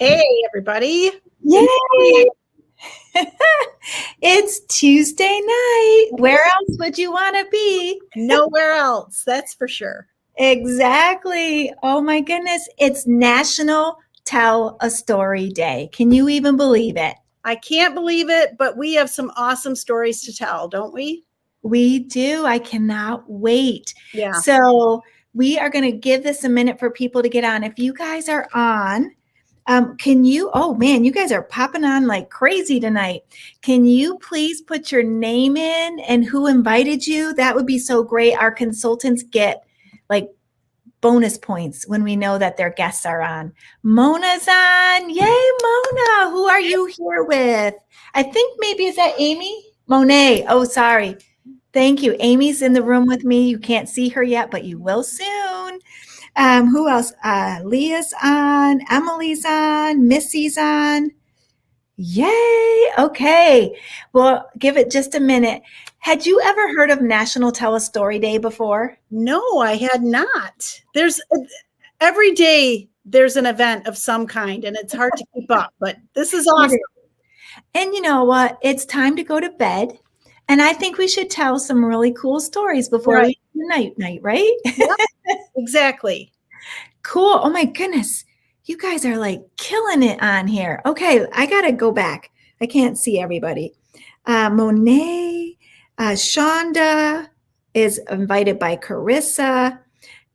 Hey, everybody. Yay! It's Tuesday night. Where else would you want to be? Nowhere else, that's for sure. Exactly. Oh my goodness. It's National Tell a Story Day. Can you even believe it? I can't believe it, but we have some awesome stories to tell, don't we? We do. I cannot wait. Yeah. So we are going to give this a minute for people to get on. If you guys are on, can you, oh man, you guys are popping on like crazy tonight. Can you please put your name in and who invited you? That would be so great. Our consultants get like bonus points when we know that their guests are on. Mona's on. Yay, Mona. Who are you here with? I think maybe, is that Amy? Monet. Oh, sorry. Thank you. Amy's in the room with me. You can't see her yet, but you will soon. Who else? Leah's on, Emily's on, Missy's on. Yay. Okay. Well, give it just a minute. Had you ever heard of National Tell a Story Day before? No, I had not. Every day there's an event of some kind and it's hard to keep up, but this is awesome. And you know what? It's time to go to bed. And I think we should tell some really cool stories before we night, right? Yep, exactly. Cool. Oh my goodness. You guys are like killing it on here. Okay, I got to go back. I can't see everybody. Monet, Shonda is invited by Carissa,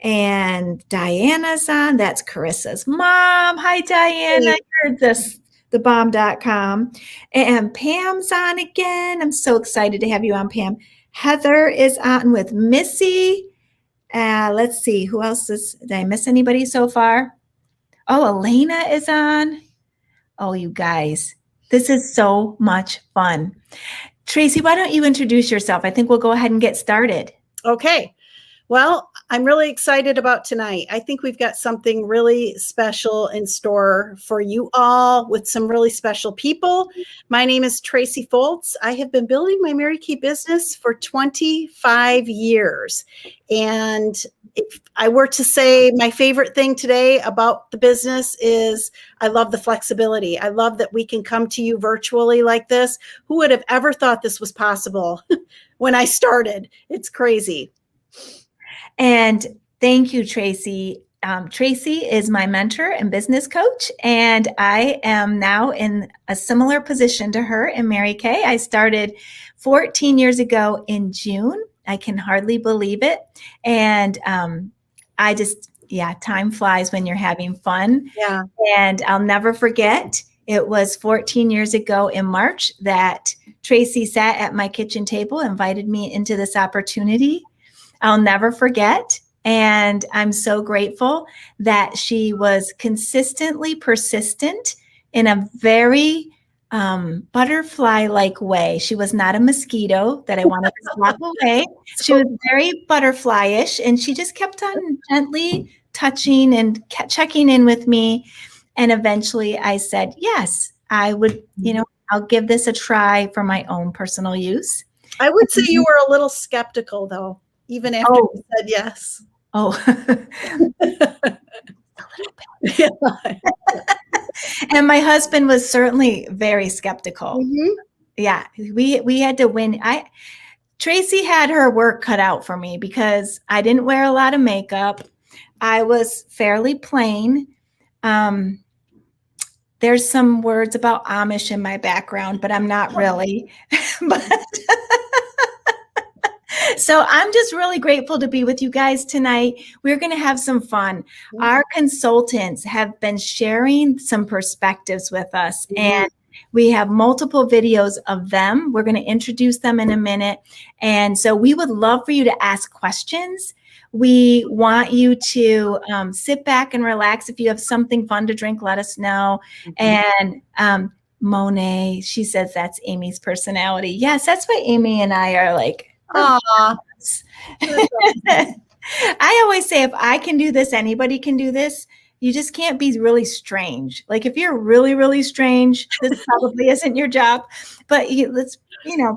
and Diana's on. That's Carissa's mom. Hi, Diana. I heard this. thebomb.com. And Pam's on again. I'm so excited to have you on, Pam. Heather is on with Missy. Let's see, who else did I miss anybody so far? Oh, Elena is on. Oh, you guys, this is so much fun. Tracy, why don't you introduce yourself? I think we'll go ahead and get started. Okay. Well, I'm really excited about tonight. I think we've got something really special in store for you all with some really special people. My name is Tracy Foltz. I have been building my Mary Kay business for 25 years. And if I were to say my favorite thing today about the business is I love the flexibility. I love that we can come to you virtually like this. Who would have ever thought this was possible when I started? It's crazy. And thank you, Tracy. Tracy is my mentor and business coach, and I am now in a similar position to her in Mary Kay. I started 14 years ago in June. I can hardly believe it. And time flies when you're having fun. Yeah. And I'll never forget, it was 14 years ago in March that Tracy sat at my kitchen table, invited me into this opportunity. I'll never forget. And I'm so grateful that she was consistently persistent in a very butterfly-like way. She was not a mosquito that I wanted to swat away. She was very butterfly-ish, and she just kept on gently touching and checking in with me. And eventually I said, yes, I would, I'll give this a try for my own personal use. I would say you were a little skeptical, though. Even after you said yes. Oh, Yeah. And my husband was certainly very skeptical. Mm-hmm. Yeah, we had to win. Tracy had her work cut out for me because I didn't wear a lot of makeup. I was fairly plain. There's some words about Amish in my background, but I'm not really. So I'm just really grateful to be with you guys tonight. We're going to have some fun. Mm-hmm. Our consultants have been sharing some perspectives with us, mm-hmm. and we have multiple videos of them. We're going to introduce them in a minute. And so we would love for you to ask questions. We want you to sit back and relax. If you have something fun to drink, let us know. Mm-hmm. And Monet, she says that's Amy's personality. Yes, that's why Amy and I are like, I always say, if I can do this, anybody can do this. you just can't be really strange. Like if you're really, really strange, this probably isn't your job. But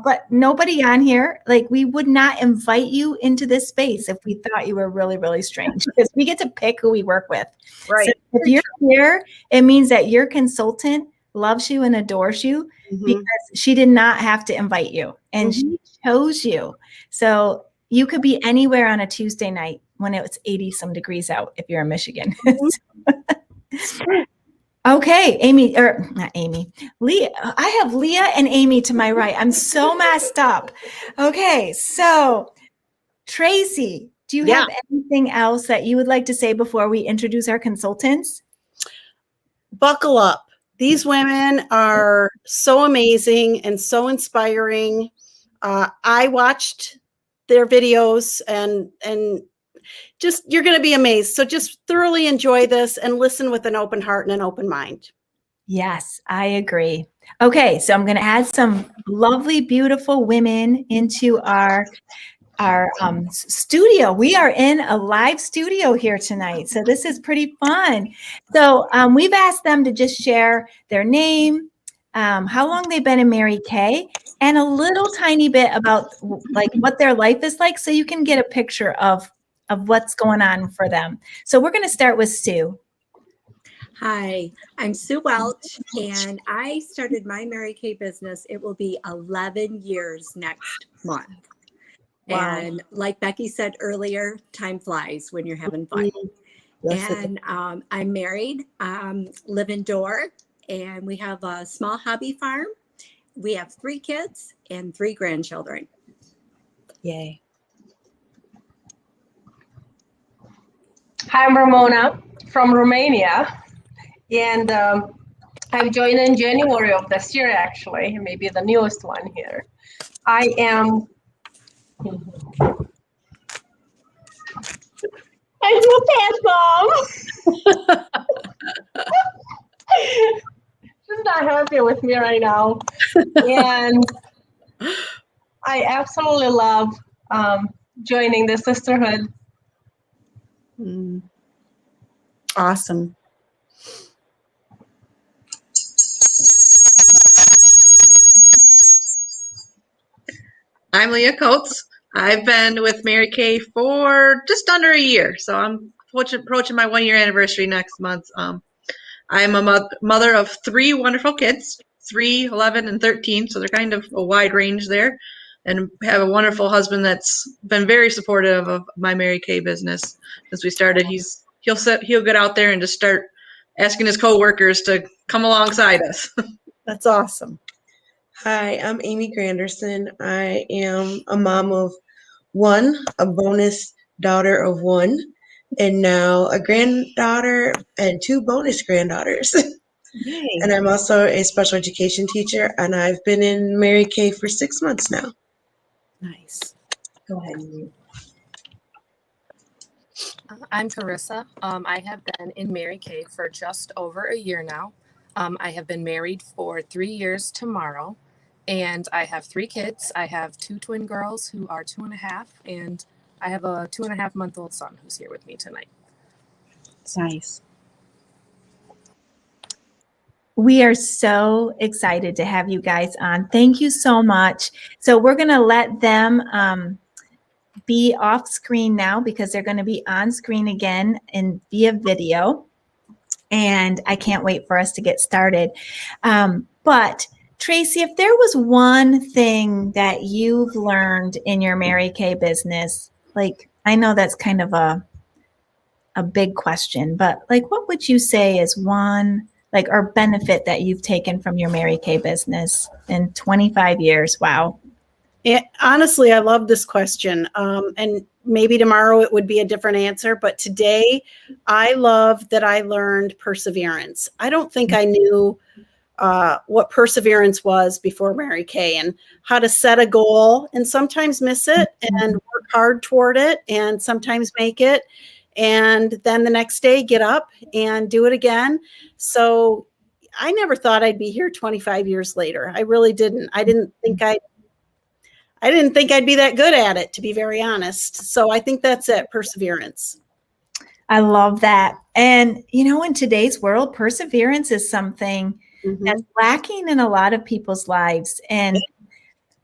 but nobody on here, like we would not invite you into this space if we thought you were really, really strange, because we get to pick who we work with. Right. So if you're here, it means that your consultant loves you and adores you because she did not have to invite you and she chose you. So you could be anywhere on a Tuesday night when it was 80 some degrees out if you're in Michigan. Okay, Leah. I have Leah and Amy to my right. I'm so messed up. Okay, so Tracy, do you have anything else that you would like to say before we introduce our consultants? Buckle up. These women are so amazing and so inspiring. I watched their videos and just, you're going to be amazed. So just thoroughly enjoy this and listen with an open heart and an open mind. Yes, I agree. Okay, so I'm going to add some lovely, beautiful women into our studio. We are in a live studio here tonight, so this is pretty fun. So we've asked them to just share their name, how long they've been in Mary Kay, and a little tiny bit about like what their life is like, so you can get a picture of what's going on for them. So we're going to start with Sue. Hi, I'm Sue Welch, and I started my Mary Kay business. It will be 11 years next month. Wow. And like Becky said earlier, time flies when you're having fun. And I'm married, live indoor, and we have a small hobby farm. We have 3 kids and 3 grandchildren. Yay. Hi, I'm Ramona from Romania, and I'm joined in January of this year, actually, maybe the newest one here. I am I'm a pet mom. She's not happy with me right now, and I absolutely love joining the sisterhood. Awesome. I'm Leah Coates. I've been with Mary Kay for just under a year, so I'm approaching my 1-year anniversary next month. I'm a mother of 3 wonderful kids, 3, 11, and 13, so they're kind of a wide range there, and have a wonderful husband that's been very supportive of my Mary Kay business since we started. He'll get out there and just start asking his coworkers to come alongside us. That's awesome. Hi, I'm Amy Granderson. I am a mom of 1, a bonus daughter of 1, and now a granddaughter and 2 bonus granddaughters. Yay. And I'm also a special education teacher, and I've been in Mary Kay for 6 months now. Nice. Go ahead. I'm Carissa. I have been in Mary Kay for just over a year now. I have been married for 3 years tomorrow, and I have 3 kids. I have 2 twin girls who are 2.5, and I have a 2.5-month-old son who's here with me tonight. Nice. We are so excited to have you guys on. Thank you so much. So we're going to let them be off screen now because they're going to be on screen again and via video. And I can't wait for us to get started. But Tracy, if there was one thing that you've learned in your Mary Kay business, like I know that's kind of a big question, but like what would you say is one or benefit that you've taken from your Mary Kay business in 25 years? Wow. Honestly, I love this question. And maybe tomorrow it would be a different answer, but today I love that I learned perseverance. I don't think I knew what perseverance was before Mary Kay, and how to set a goal and sometimes miss it and work hard toward it and sometimes make it. And then the next day get up and do it again. So I never thought I'd be here 25 years later. I really didn't. I didn't think I'd be that good at it, to be very honest. So I think that's it, perseverance. I love that. And, you know, in today's world, perseverance is something that's lacking in a lot of people's lives. And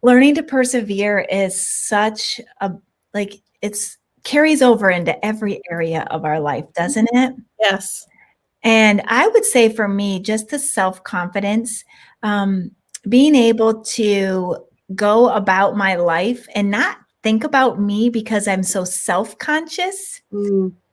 learning to persevere is such a, like, it's carries over into every area of our life, doesn't it? Yes. And I would say for me, just the self-confidence, being able to go about my life and not think about me because I'm so self-conscious,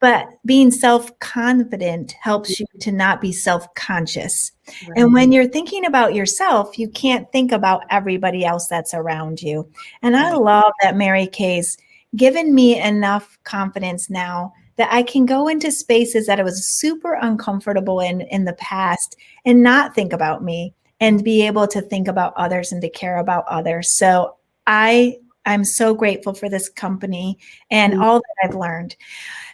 but being self-confident helps you to not be self-conscious. Right. And when you're thinking about yourself, you can't think about everybody else that's around you. And I love that Mary Kay's given me enough confidence now that I can go into spaces that I was super uncomfortable in the past and not think about me and be able to think about others and to care about others. So I'm so grateful for this company and all that I've learned.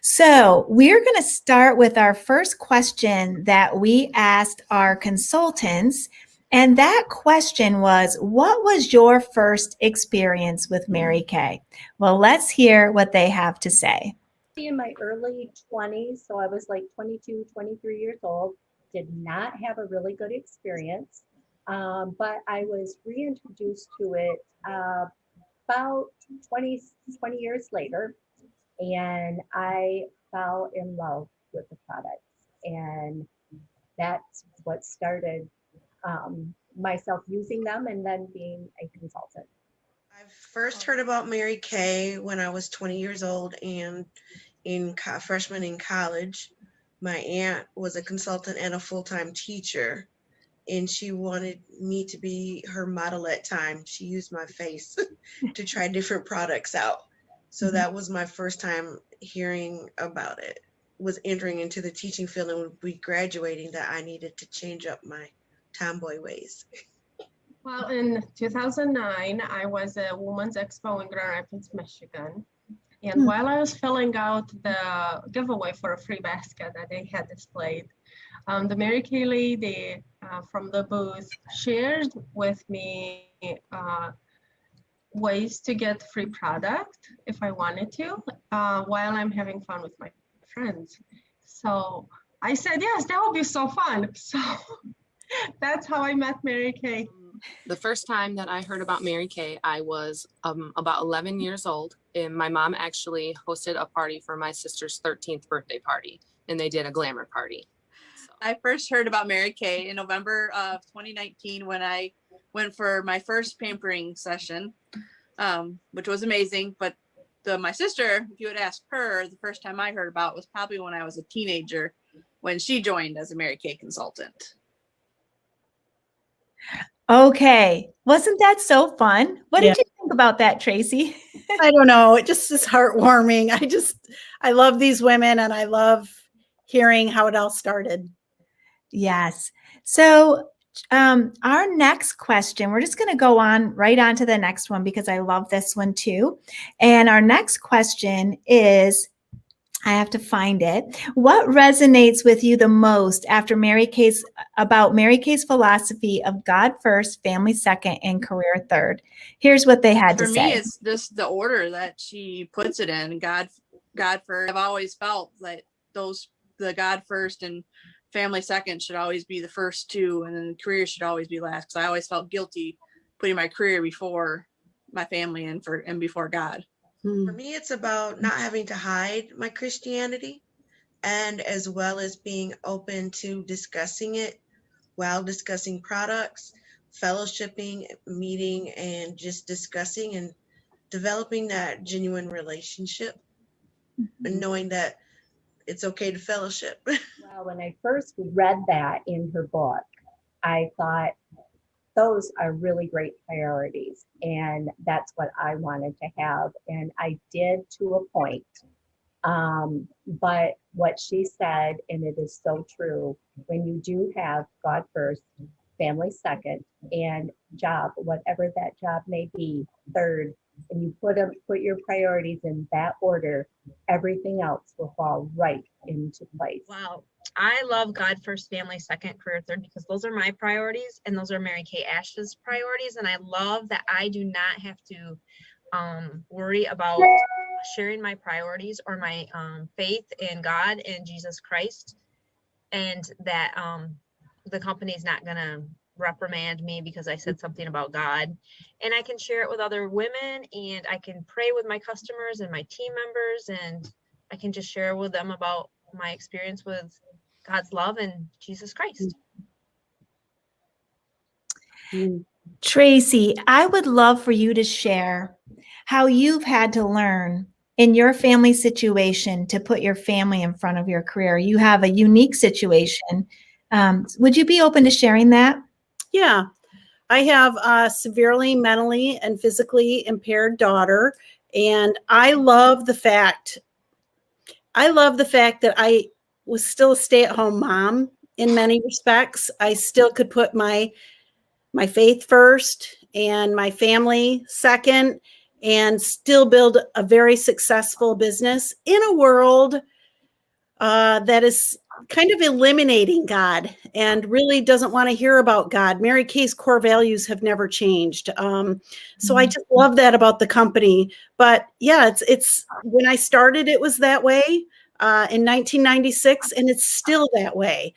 So we're going to start with our first question that we asked our consultants. And that question was, what was your first experience with Mary Kay? Well, let's hear what they have to say. In my early 20s, so I was like 22, 23 years old, did not have a really good experience, but I was reintroduced to it about 20 years later, and I fell in love with the products, and that's what started myself using them and then being a consultant. I first heard about Mary Kay when I was 20 years old and freshman in college. My aunt was a consultant and a full-time teacher, and she wanted me to be her model at times. She used my face to try different products out. So that was my first time hearing about it, was entering into the teaching field and would be graduating, that I needed to change up my tomboy ways. Well, in 2009, I was at Women's Expo in Grand Rapids, Michigan. And while I was filling out the giveaway for a free basket that they had displayed, the Mary Kay lady from the booth shared with me ways to get free product if I wanted to, while I'm having fun with my friends. So I said, yes, that would be so fun. So that's how I met Mary Kay. The first time that I heard about Mary Kay, I was about 11 years old, and my mom actually hosted a party for my sister's 13th birthday party, and they did a glamour party. So. I first heard about Mary Kay in November of 2019 when I went for my first pampering session, which was amazing. But my sister, if you had asked her, the first time I heard about was probably when I was a teenager, when she joined as a Mary Kay consultant. Okay. Wasn't that so fun? What did you think about that, Tracy? I don't know. It just is heartwarming. I love these women, and I love hearing how it all started. Yes. So our next question, we're just going to go right on to the next one because I love this one too. And our next question is, I have to find it. What resonates with you the most after about Mary Kay's philosophy of God first, family second, and career third? Here's what they had to say. For me, it's just the order that she puts it in. God first. I've always felt that the God first and family second should always be the first two, and then career should always be last. Because I always felt guilty putting my career before my family and before God. For me, it's about not having to hide my Christianity, and as well as being open to discussing it while discussing products, fellowshipping, meeting, and just discussing and developing that genuine relationship, and knowing that it's okay to fellowship. Well, when I first read that in her book, I thought, those are really great priorities, and that's what I wanted to have, and I did to a point. But what she said, and it is so true, when you do have God first, family second, and job, whatever that job may be, third, and you put your priorities in that order, everything else will fall right into place. Wow. I love God first, family second, career third, because those are my priorities and those are Mary Kay Ash's priorities. And I love that I do not have to worry about sharing my priorities or my faith in God and Jesus Christ, and that the company's not gonna reprimand me because I said something about God. And I can share it with other women, and I can pray with my customers and my team members, and I can just share with them about my experience with God's love and Jesus Christ. Tracy, I would love for you to share how you've had to learn in your family situation to put your family in front of your career. You have a unique situation. Would you be open to sharing that? Yeah. I have a severely mentally and physically impaired daughter, and I love the fact that I was still a stay-at-home mom in many respects. I still could put my faith first and my family second and still build a very successful business in a world that is kind of eliminating God and really doesn't want to hear about God. Mary Kay's core values have never changed. So I just love that about the company. But yeah, it's when I started, it was that way in 1996, and it's still that way.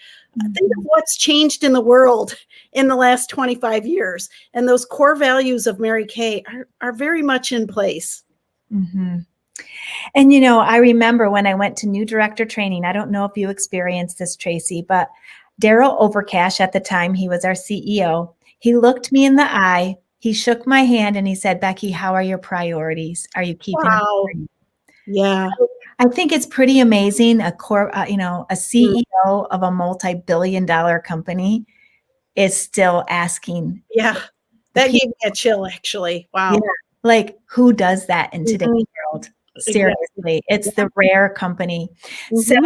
Think of what's changed in the world in the last 25 years. And those core values of Mary Kay are very much in place. Mm-hmm. And, you know, I remember when I went to new director training, I don't know if you experienced this, Tracy, but Daryl Overcash at the time, he was our CEO. He looked me in the eye, he shook my hand, and he said, Becky, how are your priorities? Are you keeping them? Wow. Yeah. I think it's pretty amazing. A CEO of a multi-billion-dollar company is still asking. Yeah. That gave me a chill, actually. Wow. Yeah. Like, who does that in today's world? Seriously, Exactly. it's the rare company. Mhm. So,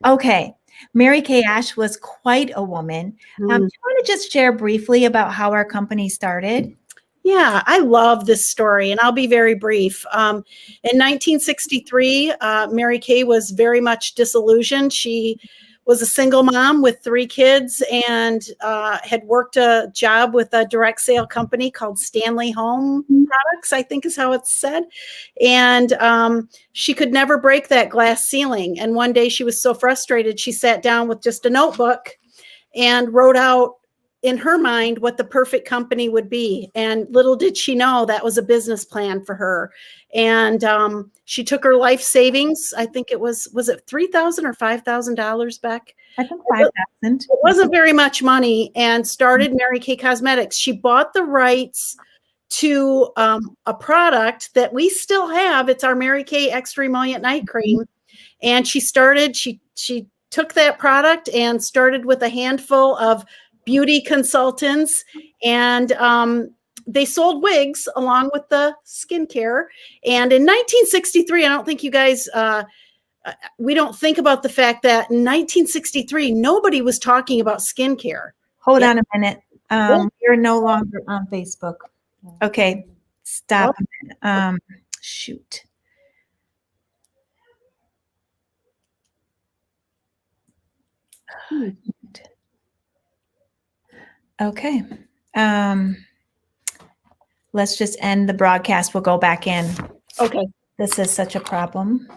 okay. Mary Kay Ash was quite a woman. Do you want to just share briefly about how our company started? Yeah, I love this story, and I'll be very brief. In 1963, Mary Kay was very much disillusioned. She was a single mom with 3 kids and had worked a job with a direct sale company called Stanley Home Products, I think is how it's said. And she could never break that glass ceiling. And one day she was so frustrated, she sat down with just a notebook and wrote out in her mind what the perfect company would be. And little did she know that was a business plan for her. And she took her life savings. I think it was it $3,000 or $5,000, Beck? I think 5,000. It wasn't very much money, and started Mary Kay Cosmetics. She bought the rights to a product that we still have. It's our Mary Kay Extra Emollient Night Cream. And she took that product and started with a handful of beauty consultants, and they sold wigs along with the skincare. And in 1963, I don't think you guys, we don't think about the fact that in 1963, nobody was talking about skincare. Hold on a minute. You're no longer on Facebook. Okay, stop a minute. Shoot. Okay. Let's just end the broadcast. We'll go back in. Okay. This is such a problem.